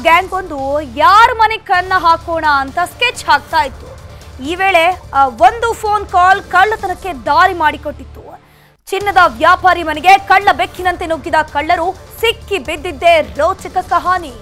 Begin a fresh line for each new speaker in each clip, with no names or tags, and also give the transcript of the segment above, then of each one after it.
Gang ಒಂದು ಯಾರ ಮನೆ ಕನ್ನ ಹಾಕೋಣ ಅಂತ ಸ್ಕೆಚ್ ಹಾಕ್ತಾ ಇತ್ತು. ಈ ವೇಳೆ ಒಂದು ಫೋನ್ ಕಾಲ್ ಕಳ್ಳತನಕ್ಕೆ ದಾರಿ ಮಾಡಿಕೊಟ್ಟಿತ್ತು. ಚಿನ್ನದ ವ್ಯಾಪಾರಿ ಮನೆಗೆ ಕಳ್ಳ ಬೆಕ್ಕಿನಂತೆ ನುಗ್ಗಿದ ಕಳ್ಳರು ಸಿಕ್ಕಿ ಬಿದ್ದಿದ್ದೇ ರೋಚಕ ಕಹಾನಿ.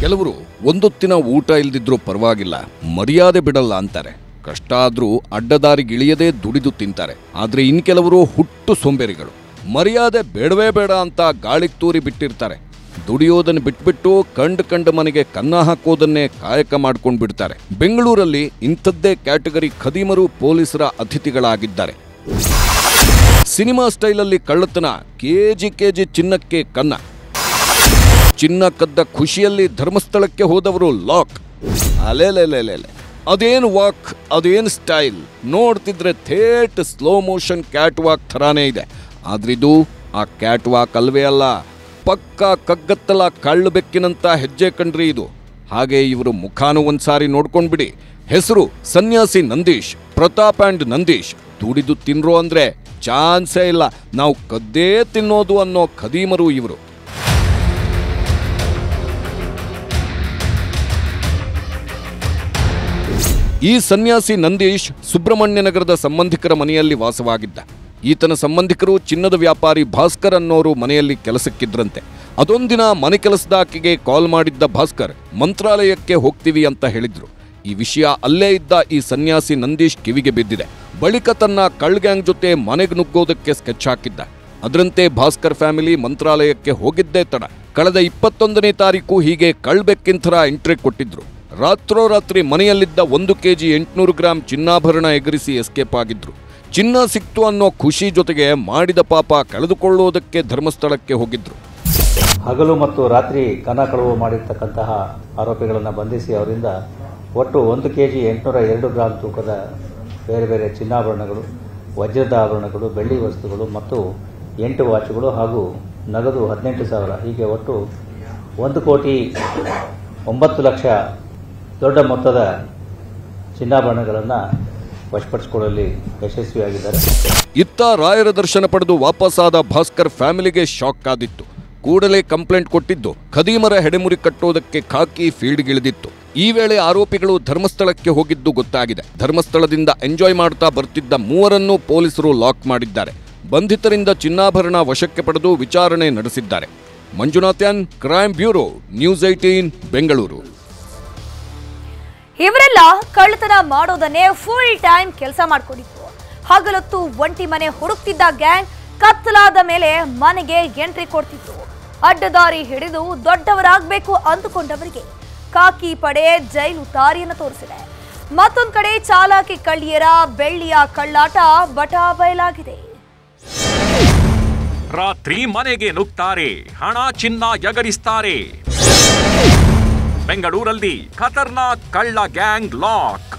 ಕೆಲವರು ಒಂದೊತ್ತಿನ ಊಟ ಇಲ್ದಿದ್ರೂ ಪರವಾಗಿಲ್ಲ, ಮರ್ಯಾದೆ ಬಿಡಲ್ಲ ಅಂತಾರೆ. ಕಷ್ಟ ಆದ್ರೂ ಅಡ್ಡದಾರಿಗಿಳಿಯದೇ ದುಡಿದು ತಿಂತಾರೆ. ಆದ್ರೆ ಇನ್ ಕೆಲವರು ಹುಟ್ಟು ಸೋಂಬೇರಿಗಳು. ಮರ್ಯಾದೆ ಬೇಡವೇ ಬೇಡ ಅಂತ ಗಾಳಿಗೆ ತೂರಿ ಬಿಟ್ಟಿರ್ತಾರೆ. ದುಡಿಯೋದನ್ನು ಬಿಟ್ಬಿಟ್ಟು ಕಂಡ ಮನೆಗೆ ಕನ್ನ ಹಾಕೋದನ್ನೇ ಕಾಯಕ ಮಾಡ್ಕೊಂಡು ಬಿಡ್ತಾರೆ. ಬೆಂಗಳೂರಲ್ಲಿ ಇಂಥದ್ದೇ ಕ್ಯಾಟಗರಿ ಖದೀಮರು ಪೊಲೀಸರ ಅತಿಥಿಗಳಾಗಿದ್ದಾರೆ. ಸಿನಿಮಾ ಸ್ಟೈಲಲ್ಲಿ ಕಳ್ಳತನ, ಕೆಜಿ ಚಿನ್ನಕ್ಕೆ ಕನ್ನ. ಚಿನ್ನ ಕದ್ದ ಖುಷಿಯಲ್ಲಿ ಧರ್ಮಸ್ಥಳಕ್ಕೆ ಹೋದವರು ಲಾಕ್. ಅಲೆಲೆಲೆಲೆ, ಅದೇನು ವಾಕ್, ಅದೇನು ಸ್ಟೈಲ್, ನೋಡ್ತಿದ್ರೆ ಥೇಟ್ ಸ್ಲೋ ಮೋಷನ್ ಕ್ಯಾಟ್ ವಾಕ್ ಥರಾನೇ ಇದೆ. ಆದ್ರಿದು ಆ ಕ್ಯಾಟ್ ವಾಕ್ ಅಲ್ವೇ ಅಲ್ಲ, ಪಕ್ಕಾ ಕಗ್ಗತ್ತಲ ಕಳ್ಳು ಬೆಕ್ಕಿನಂತ ಹೆಜ್ಜೆ ಕಂಡ್ರಿ ಇದು. ಹಾಗೆ ಇವರು ಮುಖಾನು ಒಂದ್ಸಾರಿ ನೋಡ್ಕೊಂಡ್ಬಿಡಿ. ಹೆಸರು ಸನ್ಯಾಸಿ ನಂದೀಶ್, ಪ್ರತಾಪ್ ಅಂಡ್ ನಂದೀಶ್. ದುಡಿದು ತಿನ್ರೋ ಅಂದ್ರೆ ಚಾನ್ಸೇ ಇಲ್ಲ, ನಾವು ಕದ್ದೇ ತಿನ್ನೋದು ಅನ್ನೋ ಖದೀಮರು ಇವರು. ಈ ಸನ್ಯಾಸಿ ನಂದೀಶ್ ಸುಬ್ರಹ್ಮಣ್ಯ ನಗರದ ಸಂಬಂಧಿಕರ ಮನೆಯಲ್ಲಿ ವಾಸವಾಗಿದ್ದ. ಈತನ ಸಂಬಂಧಿಕರು ಚಿನ್ನದ ವ್ಯಾಪಾರಿ ಭಾಸ್ಕರ್ ಅನ್ನೋರು ಮನೆಯಲ್ಲಿ ಕೆಲಸಕ್ಕಿದ್ರಂತೆ. ಅದೊಂದಿನ ಮನೆ ಕೆಲಸದಾಕಿಗೆ ಕಾಲ್ ಮಾಡಿದ್ದ ಭಾಸ್ಕರ್ ಮಂತ್ರಾಲಯಕ್ಕೆ ಹೋಗ್ತೀವಿ ಅಂತ ಹೇಳಿದ್ರು. ಈ ವಿಷಯ ಅಲ್ಲೇ ಇದ್ದ ಈ ಸನ್ಯಾಸಿ ನಂದೀಶ್ ಕಿವಿಗೆ ಬಿದ್ದಿದೆ. ಬಳಿಕ ತನ್ನ ಕಳ್ಗ್ಯಾಂಗ್ ಜೊತೆ ಮನೆಗೆ ನುಗ್ಗೋದಕ್ಕೆ ಸ್ಕೆಚ್ ಹಾಕಿದ್ದ. ಅದರಂತೆ ಭಾಸ್ಕರ್ ಫ್ಯಾಮಿಲಿ ಮಂತ್ರಾಲಯಕ್ಕೆ ಹೋಗಿದ್ದೇ ತಡ. ಕಳೆದ 21ನೇ ತಾರೀಕು ಹೀಗೆ ಕಳ್ಬೆಕ್ಕಿನ ಎಂಟ್ರಿ ಕೊಟ್ಟಿದ್ರು. ರಾತ್ರೋರಾತ್ರಿ ಮನೆಯಲ್ಲಿದ್ದ 1 kg 800 ಗ್ರಾಂ ಚಿನ್ನಾಭರಣ ಎಗರಿಸಿ ಎಸ್ಕೇಪ್ ಆಗಿದ್ರು. ಚಿನ್ನ ಸಿಕ್ತು ಅನ್ನೋ ಖುಷಿ ಜೊತೆಗೆ ಮಾಡಿದ ಪಾಪ ಕಳೆದುಕೊಳ್ಳುವುದಕ್ಕೆ ಧರ್ಮಸ್ಥಳಕ್ಕೆ ಹೋಗಿದ್ರು.
ಹಗಲು ಮತ್ತು ರಾತ್ರಿ ಕನ್ನ ಕಳವು ಮಾಡಿರ್ತಕ್ಕಂತಹ ಆರೋಪಿಗಳನ್ನು ಬಂಧಿಸಿ ಅವರಿಂದ ಒಟ್ಟು 1 kg 802 ಗ್ರಾಂ ತೂಕದ ಬೇರೆ ಬೇರೆ ಚಿನ್ನಾಭರಣಗಳು, ವಜ್ರದ ಆಭರಣಗಳು, ಬೆಳ್ಳಿ ವಸ್ತುಗಳು ಮತ್ತು 8 ವಾಚುಗಳು ಹಾಗೂ ನಗದು 18,000, ಹೀಗೆ ಒಟ್ಟು 1,09,00,000 ದೊಡ್ಡ ಮೊತ್ತದ ಚಿನ್ನಾಭರಣಗಳನ್ನು ವಶಪಡಿಸಿಕೊಳ್ಳಲು ಯಶಸ್ವಿಯಾಗಿದ್ದಾರೆ.
ಇತ್ತ ರಾಯರ ದರ್ಶನ ಪಡೆದು ವಾಪಸ್ಸಾದ ಭಾಸ್ಕರ್ ಫ್ಯಾಮಿಲಿಗೆ ಶಾಕ್ ಆದಿತ್ತು. ಕೂಡಲೇ ಕಂಪ್ಲೇಂಟ್ ಕೊಟ್ಟಿದ್ದು ಖದೀಮರ ಹೆಡೆಮುರಿ ಕಟ್ಟೋದಕ್ಕೆ ಖಾಕಿ ಫೀಲ್ಡ್ಗಿಳಿದಿತ್ತು. ಈ ವೇಳೆ ಆರೋಪಿಗಳು ಧರ್ಮಸ್ಥಳಕ್ಕೆ ಹೋಗಿದ್ದು ಗೊತ್ತಾಗಿದೆ. ಧರ್ಮಸ್ಥಳದಿಂದ ಎಂಜಾಯ್ ಮಾಡ್ತಾ ಬರ್ತಿದ್ದ 3ರನ್ನು ಪೊಲೀಸರು ಲಾಕ್ ಮಾಡಿದ್ದಾರೆ. ಬಂಧಿತರಿಂದ ಚಿನ್ನಾಭರಣ ವಶಕ್ಕೆ ಪಡೆದು ವಿಚಾರಣೆ ನಡೆಸಿದ್ದಾರೆ. Manjunathan, crime bureau, news 18 Bengaluru.
ಇವರೆಲ್ಲ ಕಳ್ಳತನ ಮಾಡೋದನ್ನೇ ಫುಲ್ ಟೈಮ್ ಕೆಲಸ ಮಾಡ್ಕೊಂಡಿತ್ತು. ಹಗಲೊತ್ತು ಒಂಟಿ ಮನೆ ಹುಡುಕ್ತಿದ್ದ ಗ್ಯಾಂಗ್ ಕತ್ತಲಾದ ಮೇಲೆ ಮನೆಗೆ ಎಂಟ್ರಿ ಕೊಡ್ತಿತ್ತು. ಅಡ್ಡದಾರಿ ಹಿಡಿದು ದೊಡ್ಡವರಾಗಬೇಕು ಅಂದುಕೊಂಡವರಿಗೆ ಕಾಕಿ ಪಡೆ ಜೈಲು ದಾರಿಯನ್ನು ತೋರಿಸಿದೆ. ಮತ್ತೊಂದು ಕಡೆ ಚಾಲಾಕಿ ಕಳ್ಳಿಯರ ಬೆಳ್ಳಿಯ ಕಳ್ಳಾಟ ಬಟಾ ಬಯಲಾಗಿದೆ.
ರಾತ್ರಿ ಮನೆಗೆ ನುಗ್ತಾರೆ, ಹಣ ಚಿನ್ನ ಎಗರಿಸ್ತಾರೆ. ಬೆಂಗಳೂರಲ್ಲಿ ಖತರ್ನಾಕ್ ಕಳ್ಳ ಗ್ಯಾಂಗ್ ಲಾಕ್.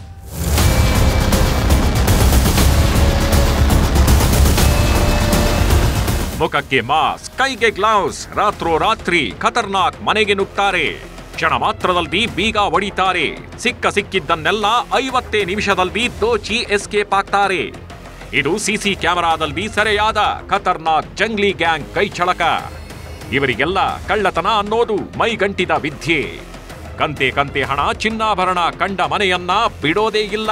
ಮುಖಕ್ಕೆ ಮಾಸ್ಕ್, ಕೈಗೆ ಗ್ಲೌಸ್. ರಾತ್ರೋರಾತ್ರಿ ಖತರ್ನಾಕ್ ಮನೆಗೆ ನುಗ್ತಾರೆ. ಕ್ಷಣ ಮಾತ್ರದಲ್ಲಿ ಬೀಗ ಹೊಡಿತಾರೆ. ಸಿಕ್ಕಿದ್ದನ್ನೆಲ್ಲ 50 ನಿಮಿಷದಲ್ಲಿ ದೋಚಿ ಎಸ್ಕೇಪ್ ಆಗ್ತಾರೆ. ಇದು ಸಿಸಿ ಕ್ಯಾಮೆರಾದಲ್ಲಿ ಸೆರೆಯಾದ ಖತರ್ನಾಕ್ ಜಂಗ್ಲಿ ಗ್ಯಾಂಗ್ ಕೈಚಳಕ. ಇವರಿಗೆಲ್ಲ ಕಳ್ಳತನ ಅನ್ನೋದು ಮೈಗಂಟಿದ ವಿದ್ಯೆ. ಕಂತೆ ಹಣ ಚಿನ್ನಾಭರಣ ಕಂಡ ಮನೆಯನ್ನ ಬಿಡೋದೇ ಇಲ್ಲ.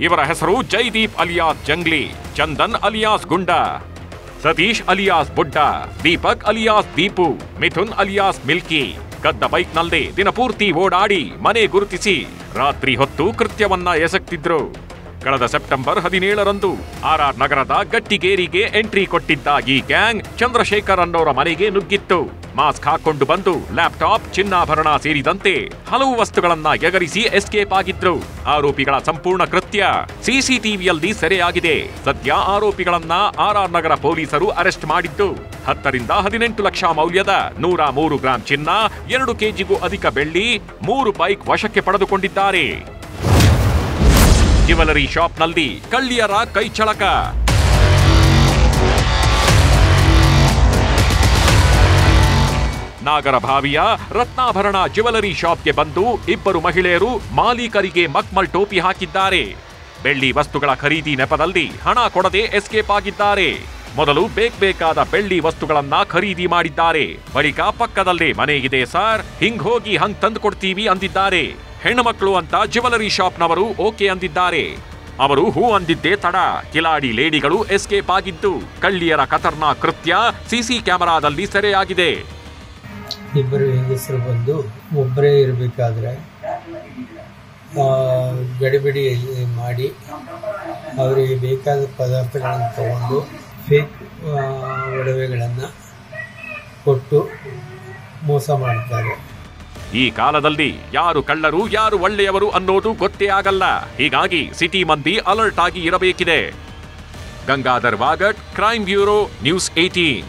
ಇವರ ಹೆಸರು Jaideep alias Jangli, Chandan alias Gunda, Satish alias Budda, Deepak alias Deepu, Mithun alias Milky. ಕದ್ದ ಬೈಕ್ನಲ್ಲೇ ದಿನಪೂರ್ತಿ ಓಡಾಡಿ ಮನೆ ಗುರುತಿಸಿ ರಾತ್ರಿ ಹೊತ್ತು ಕೃತ್ಯವನ್ನ ಎಸಗ್ತಿದ್ರು. ಕಳೆದ ಸೆಪ್ಟೆಂಬರ್ 17ರಂದು ಆರ್ಆರ್ ನಗರದ ಗಟ್ಟಿಗೇರಿಗೆ ಎಂಟ್ರಿ ಕೊಟ್ಟಿದ್ದ ಈ ಗ್ಯಾಂಗ್ ಚಂದ್ರಶೇಖರ್ ಅನ್ನೋರ ಮನೆಗೆ ನುಗ್ಗಿತ್ತು. ಮಾಸ್ಕ್ ಹಾಕೊಂಡು ಬಂದು ಲ್ಯಾಪ್ಟಾಪ್, ಚಿನ್ನಾಭರಣ ಸೇರಿದಂತೆ ಹಲವು ವಸ್ತುಗಳನ್ನ ಎಗರಿಸಿ ಎಸ್ಕೇಪ್ ಆಗಿದ್ರು. ಆರೋಪಿಗಳ ಸಂಪೂರ್ಣ ಕೃತ್ಯ ಸಿಸಿಟಿವಿಯಲ್ಲಿ ಸೆರೆಯಾಗಿದೆ. ಸದ್ಯ ಆರೋಪಿಗಳನ್ನ ಆರ್ಆರ್ ನಗರ ಪೊಲೀಸರು ಅರೆಸ್ಟ್ ಮಾಡಿದ್ದು 10 ರಿಂದ 18 ಲಕ್ಷ ಮೌಲ್ಯದ 103 ಗ್ರಾಂ ಚಿನ್ನ, 2 ಕೆಜಿಗೂ ಅಧಿಕ ಬೆಳ್ಳಿ, 3 ಬೈಕ್ ವಶಕ್ಕೆ ಪಡೆದುಕೊಂಡಿದ್ದಾರೆ. ಜ್ಯುವೆಲರಿ ಶಾಪ್ನಲ್ಲಿ ಕಳ್ಳಿಯರ ಕೈಚಳಕ. ನಾಗರಭಾವಿಯ ರತ್ನಾಭರಣ ಜ್ಯುವೆಲರಿ ಶಾಪ್ಗೆ ಬಂದು ಇಬ್ಬರು ಮಹಿಳೆಯರು ಮಾಲೀಕರಿಗೆ ಮಕ್ಮಲ್ ಟೋಪಿ ಹಾಕಿದ್ದಾರೆ. ಬೆಳ್ಳಿ ವಸ್ತುಗಳ ಖರೀದಿ ನೆಪದಲ್ಲಿ ಹಣ ಕೊಡದೆ ಎಸ್ಕೇಪ್ ಆಗಿದ್ದಾರೆ. ಮೊದಲು ಬೇಕಾದ ಬೆಳ್ಳಿ ವಸ್ತುಗಳನ್ನ ಖರೀದಿ ಮಾಡಿದ್ದಾರೆ. ಬಳಿಕ ಪಕ್ಕದಲ್ಲೇ ಮನೆ ಇದೆ ಸರ್, ಹಿಂಗ್ ಹೋಗಿ ಹಂಗ್ ತಂದು ಕೊಡ್ತೀವಿ ಅಂದಿದ್ದಾರೆ. ಹೆಣ್ಣುಮಕ್ಕಳು ಅಂತ ಜ್ಯುವೆಲರಿ ಶಾಪ್ನವರು ಓಕೆ ಅಂದಿದ್ದಾರೆ. ಅವರು ಹೂ ಅಂದಿದ್ದೇ ತಡ ಕಿಲಾಡಿ ಲೇಡಿಗಳು ಎಸ್ಕೇಪ್ ಆಗಿದ್ದು ಕಳ್ಳಿಯರ ಖತರ್ನಾ ಕೃತ್ಯ ಸಿಸಿ ಕ್ಯಾಮೆರಾದಲ್ಲಿ ಸೆರೆಯಾಗಿದೆ.
ಇಬ್ಬರು ಹೆಂಗಸರು ಬಂದು ಒಬ್ಬರೇ ಇರಬೇಕಾದ್ರೆ ಗಡಿಬಿಡಿ ಮಾಡಿ ಅವರಿಗೆ ಬೇಕಾದ ಪದಾರ್ಥಗಳನ್ನು ತಗೊಂಡು ಫೇಕ್ ಒಡವೆಗಳನ್ನು ಕೊಟ್ಟು ಮೋಸ ಮಾಡ್ತಾರೆ.
ಈ ಕಾಲದಲ್ಲಿ ಯಾರು ಕಳ್ಳರು ಯಾರು ಒಳ್ಳೆಯವರು ಅನ್ನೋದು ಗೊತ್ತೇ ಆಗಲ್ಲ. ಹೀಗಾಗಿ ಸಿಟಿ ಮಂದಿ ಅಲರ್ಟ್ ಆಗಿ ಇರಬೇಕಿದೆ. Gangadhar Vagat, crime bureau, news 18.